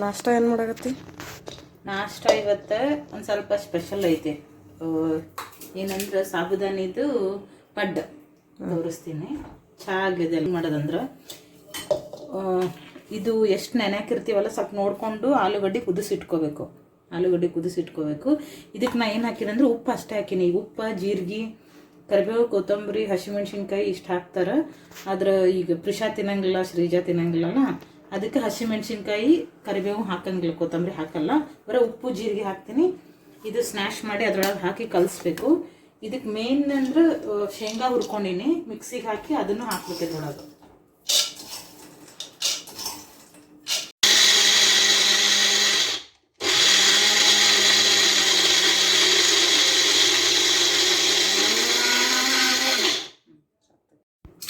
ನಾಷ್ಟ ಏನು ಮಾಡಾಕತ್ತಿ? ನಾಷ್ಟ ಇವತ್ತು ಒಂದು ಸ್ವಲ್ಪ ಸ್ಪೆಷಲ್ ಐತೆ. ಏನಂದ್ರೆ ಸಾಬುದಾನಿದು ಪಡ್ಡು ತೋರಿಸ್ತೀನಿ. ಚೆನ್ನಾಗಿದೆ ಮಾಡೋದಂದ್ರೆ ಇದು ಎಷ್ಟು ನೆನೆಯಾಕಿರ್ತೀವಲ್ಲ ಸ್ವಲ್ಪ ನೋಡಿಕೊಂಡು ಆಲೂಗಡ್ಡೆ ಕುದಿಸಿಟ್ಕೋಬೇಕು. ಇದಕ್ಕೆ ನಾ ಏನು ಹಾಕಿದೆ ಅಂದ್ರೆ ಉಪ್ಪು ಅಷ್ಟೇ ಹಾಕಿನಿ. ಉಪ್ಪು, ಜೀರಿಗೆ, ಕರಿಬೇವು, ಕೊತ್ತಂಬರಿ, ಹಸಿಮೆಣ್ಸಿನ್ಕಾಯಿ ಇಷ್ಟು ಹಾಕ್ತಾರೆ. ಆದ್ರೆ ಈಗ ಪ್ರಿಷಾ ತಿನ್ನಂಗಿಲ್ಲ, ಶ್ರೀಜಾ ತಿನ್ನಂಗಿಲ್ಲಲ್ಲ, ಅದಕ್ಕೆ ಹಸಿಮೆಣ್ಸಿನ್ಕಾಯಿ, ಕರಿಬೇವು ಹಾಕಂಗಿಲ್ಲ, ಕೊತ್ತಂಬರಿ ಹಾಕಲ್ಲ. ಬರೀ ಉಪ್ಪು, ಜೀರಿಗೆ ಹಾಕ್ತೀನಿ. ಇದು ಸ್ನ್ಯಾಶ್ ಮಾಡಿ ಅದ್ರೊಳಗೆ ಹಾಕಿ ಕಲಿಸ್ಬೇಕು. ಇದಕ್ಕೆ ಮೇನ್ ಅಂದ್ರೆ ಶೇಂಗಾ ಹುರ್ಕೊಂಡಿನಿ, ಮಿಕ್ಸಿಗೆ ಹಾಕಿ ಅದನ್ನು ಹಾಕ್ಬೇಕು ಇದ್ರೊಳಗೆ.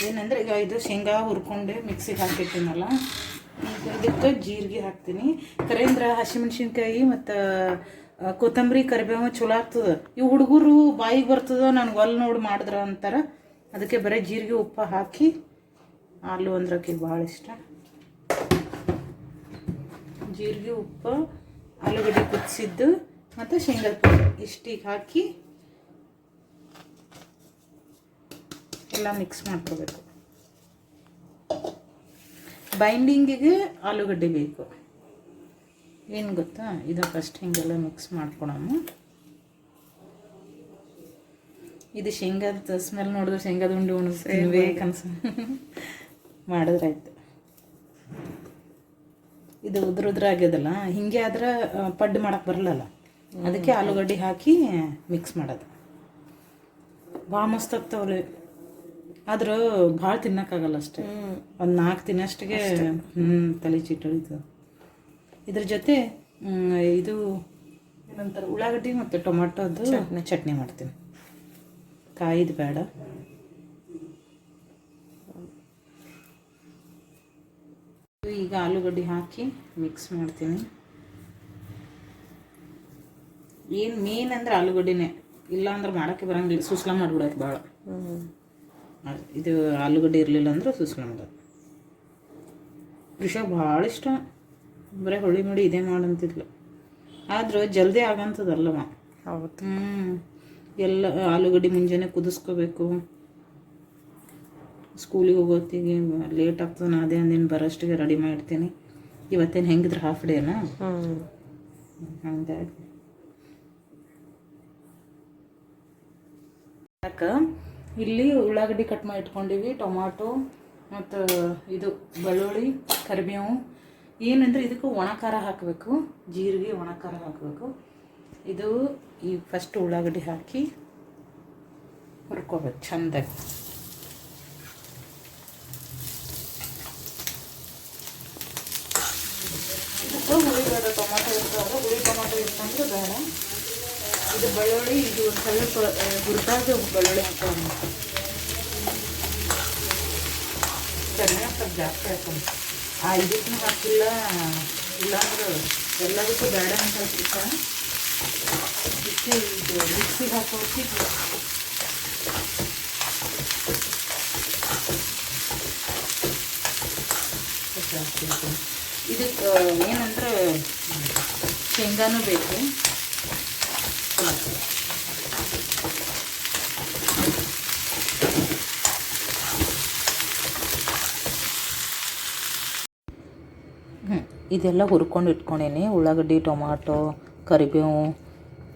ಏನಂದ್ರೆ ಈಗ ಇದು ಶೇಂಗಾ ಹುರ್ಕೊಂಡು ಮಿಕ್ಸಿಗೆ ಹಾಕಿರ್ತೀನಲ್ಲ, ಈಗ ಇದಕ್ಕೆ ಜೀರಿಗೆ ಹಾಕ್ತೀನಿ. ಕರೇಂದ್ರ ಹಸಿಮೆಣ್ಸಿನ್ಕಾಯಿ ಮತ್ತು ಕೊತ್ತಂಬರಿ, ಕರಿಬೇವು ಚಲೋ ಆಗ್ತದೆ. ಇವು ಹುಡುಗರು ಬಾಯಿಗೆ ಬರ್ತದೆ, ನನಗೆ ಒಲ್ ನೋಡಿ ಮಾಡಿದ್ರ ಅಂತಾರೆ. ಅದಕ್ಕೆ ಬರೀ ಜೀರಿಗೆ, ಉಪ್ಪು ಹಾಕಿ, ಆಲೂ ಅಂದ್ರಕ್ಕೆ ಭಾಳ ಇಷ್ಟ. ಜೀರಿಗೆ, ಉಪ್ಪು, ಆಲೂಗಡ್ಡೆ ಕುದಿಸಿದ್ದು ಮತ್ತು ಶೇಂಗಾ ಪುಡಿ ಇಷ್ಟಿಗೆ ಹಾಕಿ ಎಲ್ಲ ಮಿಕ್ಸ್ ಮಾಡ್ಕೋಬೇಕು. ಬೈಂಡಿಂಗಿಗೆ ಆಲೂಗಡ್ಡೆ ಬೇಕು. ಏನು ಗೊತ್ತಾ, ಇದು ಫಸ್ಟ್ ಹಿಂಗೆಲ್ಲ ಮಿಕ್ಸ್ ಮಾಡ್ಕೊಳಮ್ಮ. ಇದು ಶೇಂಗಾದ ಸ್ಮೆಲ್ ನೋಡಿದ್ರೆ ಶೇಂಗಾದ ಉಂಡೆ ಉಣ್ಬೇಕನ್ಸ ಮಾಡಿದ್ರಾಯ್ತು. ಇದು ಉದ್ರಾಗ್ಯದಲ್ಲ, ಹಿಂಗೆ ಆದ್ರೆ ಪಡ್ಡು ಮಾಡಕ್ಕೆ ಬರಲ್ಲಲ್ಲ, ಅದಕ್ಕೆ ಆಲೂಗಡ್ಡೆ ಹಾಕಿ ಮಿಕ್ಸ್ ಮಾಡೋದು. ಭಾಳ ಮಸ್ತ್ ಆಗ್ತಾವ್ರಿ. ಆದ್ರೆ ಭಾಳ ತಿನ್ನೋಕ್ಕಾಗಲ್ಲ ಅಷ್ಟೇ. ಒಂದು 4 ತಿನ್ನೋಷ್ಟಿಗೆ ತಲೆ ಚಿಟ್ಟಳಿತು. ಇದ್ರ ಜೊತೆ ಇದು ಏನಂತಾರೆ, ಉಳ್ಳಾಗಡ್ಡಿ ಮತ್ತು ಟೊಮಾಟೋದು ಚಟ್ನಿ ಮಾಡ್ತೀನಿ. ಕಾಯಿದು ಬೇಡ. ಈಗ ಆಲೂಗಡ್ಡೆ ಹಾಕಿ ಮಿಕ್ಸ್ ಮಾಡ್ತೀನಿ. ಏನು ಮೇನ್ ಅಂದ್ರೆ ಆಲೂಗಡ್ಡೆನೇ, ಇಲ್ಲ ಅಂದ್ರೆ ಮಾಡೋಕ್ಕೆ ಬರೋಂಗಿಲ್ಲ, ಸುಸ್ಲ ಮಾಡಿಬಿಡೋಕೆ ಭಾಳ. ಇದು ಆಲೂಗಡ್ಡೆ ಇರಲಿಲ್ಲ ಅಂದ್ರೆ ಸುಸ್ಲ ಮಾಡೋದು. ರಿಷಾಗ್ ಭಾಳ ಇಷ್ಟ. ಬರೀ ಹೊಳ್ಳಿ ಮಾಡಿ ಇದೇ ಮಾಡಂತಿದ್ಲು. ಆದ್ರೆ ಜಲ್ದಿ ಆಗಂತದಲ್ಲವ. ಹೌದು. ಎಲ್ಲ ಆಲೂಗಡ್ಡೆ ಮುಂಜಾನೆ ಕುದಿಸ್ಕೋಬೇಕು. ಸ್ಕೂಲಿಗೆ ಹೋಗೋತ್ತಿಗೆ ಲೇಟ್ ಆಗ್ತದೆ. ನಾ ಅದೇ ಅಂದಿನ ಬರೋಷ್ಟಿಗೆ ರೆಡಿ ಮಾಡಿರ್ತೀನಿ. ಇವತ್ತೇನು ಹೆಂಗಿದ್ರೆ ಹಾಫ್ ಡೇನಾ, ಹಂಗಾಗಿ ಯಾಕೆ ಇಲ್ಲಿ ಉಳ್ಳಾಗಡ್ಡಿ ಕಟ್ ಮಾಡಿ ಇಟ್ಕೊಂಡಿವಿ, ಟೊಮಾಟೊ ಮತ್ತು ಇದು ಬೆಳ್ಳುಳ್ಳಿ, ಕರಿಬೇವು. ಏನಂದರೆ ಇದಕ್ಕೆ ಒಣ ಖಾರ ಹಾಕಬೇಕು, ಜೀರಿಗೆ, ಒಣ ಖಾರ ಹಾಕಬೇಕು. ಇದು ಈ ಫಸ್ಟ್ ಉಳ್ಳಾಗಡ್ಡಿ ಹಾಕಿ ಹುರ್ಕೋಬೇಕು ಚೆಂದಾಗಿ. ಇದಕ್ಕೆ ಹುಳಿ ಬೇಡ, ಟೊಮಾಟೊ ಇರ್ತಾವೆ, ಹುಳಿ ಟೊಮಾಟೊ ಇರ್ತಂದ್ರೆ ಬೇಡ. ಇದು ಬೆಳ್ಳುಳ್ಳಿ, ಇದು ಒಂದು ಸ್ವಲ್ಪ ಹುರಿದಾಗ ಬೆಳ್ಳುಳ್ಳಿ ಹಾಕೋಣ. ಧನಿಯಾ ಸ್ವಲ್ಪ ಜಾಸ್ತಿ ಹಾಕೋಣ. ಇದಕ್ಕೂ ಹಾಕಿಲ್ಲ, ಇಲ್ಲಾಂದ್ರೆ ಎಲ್ಲದಕ್ಕೂ ಬೇಡ ಅಂತ ಹೇಳ್ತಿರ್ತಾರೆ. ಇದಕ್ಕೆ ಇದು ಮಿಕ್ಸಿಗೆ ಹಾಕೋಕೆ ಜಾಸ್ತಿ ಹಾಕೋಣ. ಇದಕ್ಕೆ ಏನಂದ್ರೆ ಶೇಂಗಾನೂ ಬೇಕು. ಇದೆಲ್ಲ ಹುರ್ಕೊಂಡು ಇಟ್ಕೊಂಡೇನಿ. ಉಳ್ಳಾಗಡ್ಡಿ, ಟೊಮಾಟೊ, ಕರಿಬೇವು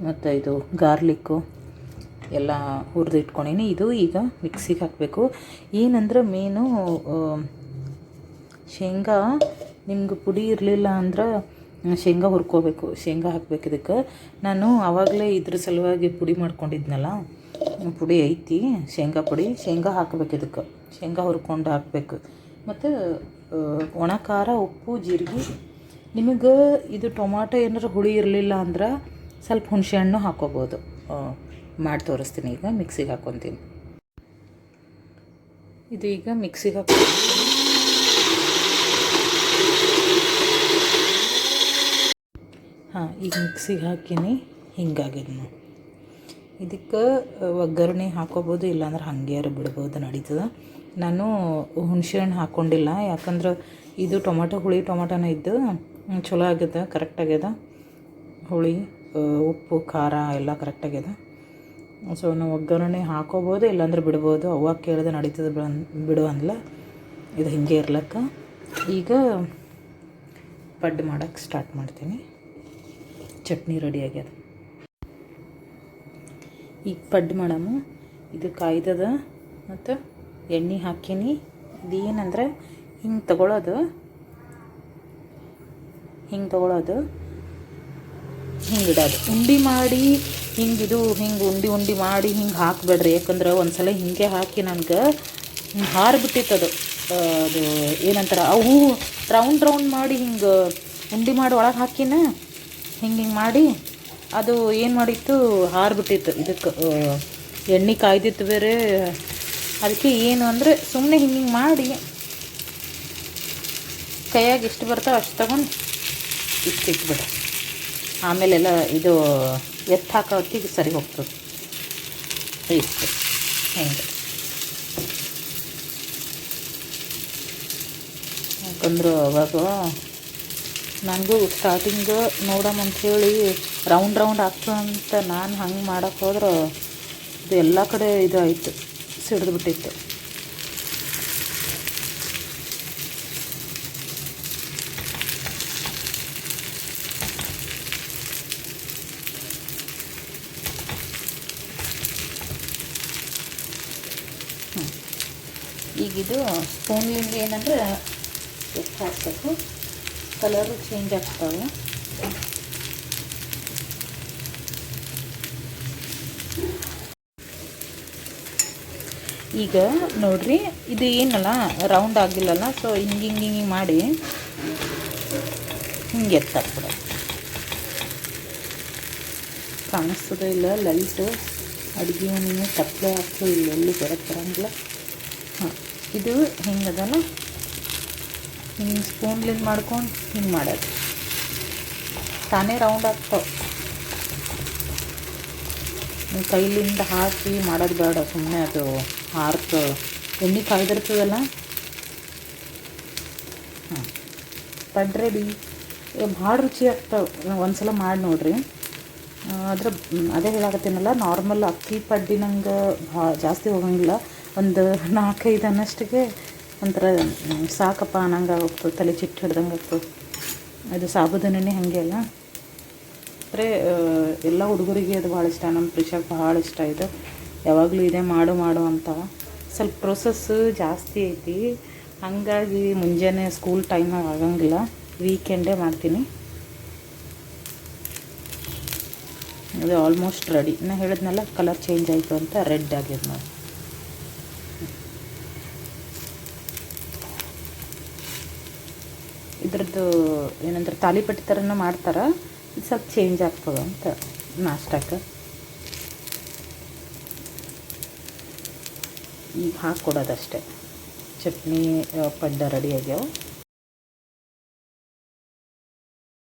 ಮತ್ತು ಇದು ಗಾರ್ಲಿಕ್ಕು ಎಲ್ಲ ಹುರಿದು ಇಟ್ಕೊಂಡೇನಿ. ಇದು ಈಗ ಮಿಕ್ಸಿಗೆ ಹಾಕಬೇಕು. ಏನಂದ್ರೆ ಮೇನು ಶೇಂಗಾ ನಿಮ್ಗೆ ಪುಡಿ ಇರಲಿಲ್ಲ ಅಂದ್ರೆ ಶೇಂಗಾ ಹುರ್ಕೋಬೇಕು, ಶೇಂಗಾ ಹಾಕ್ಬೇಕು. ಇದಕ್ಕೆ ನಾನು ಆವಾಗಲೇ ಇದ್ರ ಸಲುವಾಗಿ ಪುಡಿ ಮಾಡ್ಕೊಂಡಿದ್ನಲ್ಲ, ಪುಡಿ ಐತಿ, ಶೇಂಗಾ ಪುಡಿ. ಶೇಂಗಾ ಹಾಕಬೇಕು, ಇದಕ್ಕೆ ಶೇಂಗಾ ಹುರ್ಕೊಂಡು ಹಾಕಬೇಕು. ಮತ್ತು ಒಣ ಖಾರ, ಉಪ್ಪು, ಜೀರಿಗೆ. ನಿಮಗೆ ಇದು ಟೊಮಾಟೊ ಏನಾರು ಹುಳಿ ಇರಲಿಲ್ಲ ಅಂದ್ರೆ ಸ್ವಲ್ಪ ಹುಣಸೆ ಹಣ್ಣು ಹಾಕೋಬೋದು. ಮಾಡಿ ತೋರಿಸ್ತೀನಿ. ಈಗ ಮಿಕ್ಸಿಗೆ ಹಾಕ್ಕೊತೀನಿ. ಇದು ಈಗ ಮಿಕ್ಸಿಗೆ ಹಾಕ್ತೀನಿ. ಈಗ ಮಿಕ್ಸಿಗೆ ಹಾಕಿನಿ. ಹಿಂಗಾಗಿದೆ ನೋಡಿ. ಇದಕ್ಕೆ ಒಗ್ಗರಣೆ ಹಾಕೋಬೋದು, ಇಲ್ಲಾಂದ್ರೆ ಹಾಗೇರು ಬಿಡ್ಬೋದು, ನಡೀತದೆ. ನಾನು ಹುಣಸೆ ಹಣ್ಣು ಹಾಕ್ಕೊಂಡಿಲ್ಲ, ಯಾಕಂದ್ರೆ ಇದು ಟೊಮಾಟೊ ಹುಳಿ ಟೊಮಾಟೊನ ಇದ್ದು ಚಲೋ ಆಗ್ಯದ, ಕರೆಕ್ಟ್ ಆಗ್ಯದ. ಹುಳಿ, ಉಪ್ಪು, ಖಾರ ಎಲ್ಲ ಕರೆಕ್ಟ್ ಆಗ್ಯದ. ಸೊ ನಾವು ಒಗ್ಗರಣೆ ಹಾಕೋಬೋದು, ಇಲ್ಲಾಂದ್ರೆ ಬಿಡ್ಬೋದು. ಅವ್ವ ಕೇಳಿದ್ರೆ ನಡೀತದೆ ಬಿಡು ಅಂದ್ಲ. ಇದು ಹಿಂಗೆ ಇರ್ಲಕ್ಕ. ಈಗ ಪಡ್ಡು ಮಾಡೋಕ್ಕೆ ಸ್ಟಾರ್ಟ್ ಮಾಡ್ತೀನಿ. ಚಟ್ನಿ ರೆಡಿ ಆಗ್ಯದ. ಈಗ ಪಡ್ಡು ಮಾಡಮ್ಮ. ಇದು ಕಾಯ್ದದ ಮತ್ತು ಎಣ್ಣೆ ಹಾಕೀನಿ. ಇದೇನಂದ್ರೆ ಹಿಂಗೆ ತೊಗೊಳೋದು, ಹಿಂಗೆ ಇಡೋದು. ಉಂಡೆ ಮಾಡಿ ಹಿಂಗೆ ಉಂಡೆ ಮಾಡಿ ಹಿಂಗೆ ಹಾಕಬೇಡ್ರಿ. ಯಾಕಂದ್ರೆ ಒಂದು ಸಲ ಹಿಂಗೆ ಹಾಕಿ ನನಗೆ ಹಾರಿಬಿಟ್ಟಿತ್ತು ಅದು ಏನಂತಾರೆ, ಅವು ರೌಂಡ್ ಮಾಡಿ ಹಿಂಗೆ ಉಂಡೆ ಮಾಡಿ ಒಳಗೆ ಹಾಕಿನ ಹಿಂಗೆ ಮಾಡಿ ಅದು ಏನು ಮಾಡಿತ್ತು, ಹಾರಿಬಿಟ್ಟಿತ್ತು. ಇದಕ್ಕೆ ಎಣ್ಣೆ ಕಾಯ್ದಿತ್ತು ಬೇರೆ. ಅದಕ್ಕೆ ಏನು ಅಂದರೆ ಸುಮ್ಮನೆ ಹಿಂಗೆ ಮಾಡಿ ಕೈಯಾಗಿ ಎಷ್ಟು ಬರ್ತಾವೆ ಅಷ್ಟು ತಗೊಂಡು ಇಟ್ಟಿಟ್ಬಿಡ. ಆಮೇಲೆಲ್ಲ ಇದು ಎತ್ತು ಹಾಕೋ ಹೊತ್ತಿಗೆ ಸರಿ ಹೋಗ್ತದೆ. ಇಷ್ಟು ಹೆಂಗೆ, ಯಾಕಂದ್ರೆ ಅವಾಗ ನನಗೂ ಸ್ಟಾರ್ಟಿಂಗ್ ನೋಡಮ್ಮ ಅಂಥೇಳಿ ರೌಂಡ್ ಆಗ್ತದಂತ ನಾನು ಹಂಗೆ ಮಾಡೋಕ್ಕೆ ಹೋದ್ರೆ ಇದು ಎಲ್ಲ ಕಡೆ ಇದು ಆಯಿತು, ಸಿಡಿದ್ಬಿಟ್ಟಿತ್ತು. ಈಗಿದು ಸ್ಪೂನ್ಲಿಂದ ಏನಂದ್ರೆ ಎಷ್ಟು ಹಾಕಬೇಕು, ಕಲರು ಚೇಂಜ್ ಆಗ್ತಾವೆ. ಈಗ ನೋಡ್ರಿ, ಇದು ಏನಲ್ಲ ರೌಂಡ್ ಆಗಿಲ್ಲಲ್ಲ, ಸೊ ಹಿಂಗೆ ಮಾಡಿ ಹಿಂಗೆ ಎತ್ತಾಕ್ಬಿಡ. ಕಾಣಿಸ್ತದೆ ಇಲ್ಲ ಲೈಟ್ ಅಡುಗೆ ಮನೆ ತಪ್ಪಲೆ ಹಾಕಿ ಇಲ್ಲೆಲ್ಲಿ ಬರಂಗಿಲ್ಲ. ಹಾಂ, ಇದು ಹಿಂಗದಲ್ಲ, ಹಿಂಗೆ ಸ್ಪೂನ್ಲಿಂದ ಮಾಡ್ಕೊಂಡು ಹಿಂಗೆ ಮಾಡೋದು, ತಾನೇ ರೌಂಡ್ ಆಗ್ತಾವೆ. ಕೈಲಿಂದ ಹಾಕಿ ಮಾಡೋದು ಬೇಡ, ಸುಮ್ಮನೆ ಅದು ಎಣ್ಣೆ ಕಾಯ್ದಿರ್ತದಲ್ಲ. ಹಾಂ, ಪಡ್ಡು ರೆಡಿ. ಭಾಳ ರುಚಿ ಆಗ್ತಾವೆ. ಒಂದು ಸಲ ಮಾಡಿ ನೋಡಿರಿ. ಅದೇ ಹೇಳಾಕತ್ತೀನಲ್ಲ, ನಾರ್ಮಲ್ ಅಕ್ಕಿ ಪಡ್ಡಿನಂಗೆ ಜಾಸ್ತಿ ಹೋಗಂಗಿಲ್ಲ. ಒಂದು 4-5 ಅನ್ನಷ್ಟಿಗೆ ಒಂಥರ ಸಾಕಪ್ಪ ಅನ್ನಂಗೆ ಹೋಗ್ತದೆ, ತಲೆ ಚಿಟ್ಟು ಹಿಡ್ದಂಗೆ ಆಗ್ತದೆ. ಅದು ಸಾಬುದಾನನೇ ಹಾಗೆ ಅಲ್ಲ. ಅಂದರೆ ಎಲ್ಲ ಹುಡುಗರಿಗೆ ಅದು ಭಾಳ ಇಷ್ಟ. ನಮ್ಮ ಪ್ರಿಷಾಗೆ ಭಾಳ ಇಷ್ಟ ಇದು. ಯಾವಾಗಲೂ ಇದೇ ಮಾಡು ಅಂತ. ಸ್ವಲ್ಪ ಪ್ರೊಸೆಸ್ಸು ಜಾಸ್ತಿ ಐತಿ, ಹಾಗಾಗಿ ಮುಂಜಾನೆ ಸ್ಕೂಲ್ ಟೈಮಾಗ ಆಗಂಗಿಲ್ಲ, ವೀಕೆಂಡೇ ಮಾಡ್ತೀನಿ. ಇದು ಆಲ್ಮೋಸ್ಟ್ ರೆಡಿ. ನಾನು ಹೇಳಿದ್ನಲ್ಲ ಕಲರ್ ಚೇಂಜ್ ಆಯಿತು ಅಂತ, ರೆಡ್ ಆಗಿದೆ ನೋಡಿ. ಇದ್ರದ್ದು ಏನಂದ್ರೆ ತಾಲಿಪಟ್ಟಿ ಥರನೂ ಮಾಡ್ತಾರೆ, ಇದು ಸ್ವಲ್ಪ ಚೇಂಜ್ ಆಗ್ತದೆ ಅಂತ ನಾಷ್ಟಕ್ಕೆ. ಈಗ ಹಾಕ್ಕೊಡೋದಷ್ಟೇ. ಚಟ್ನಿ ಪಡ್ಡ ರೆಡಿ ಆಗ್ಯಾವ.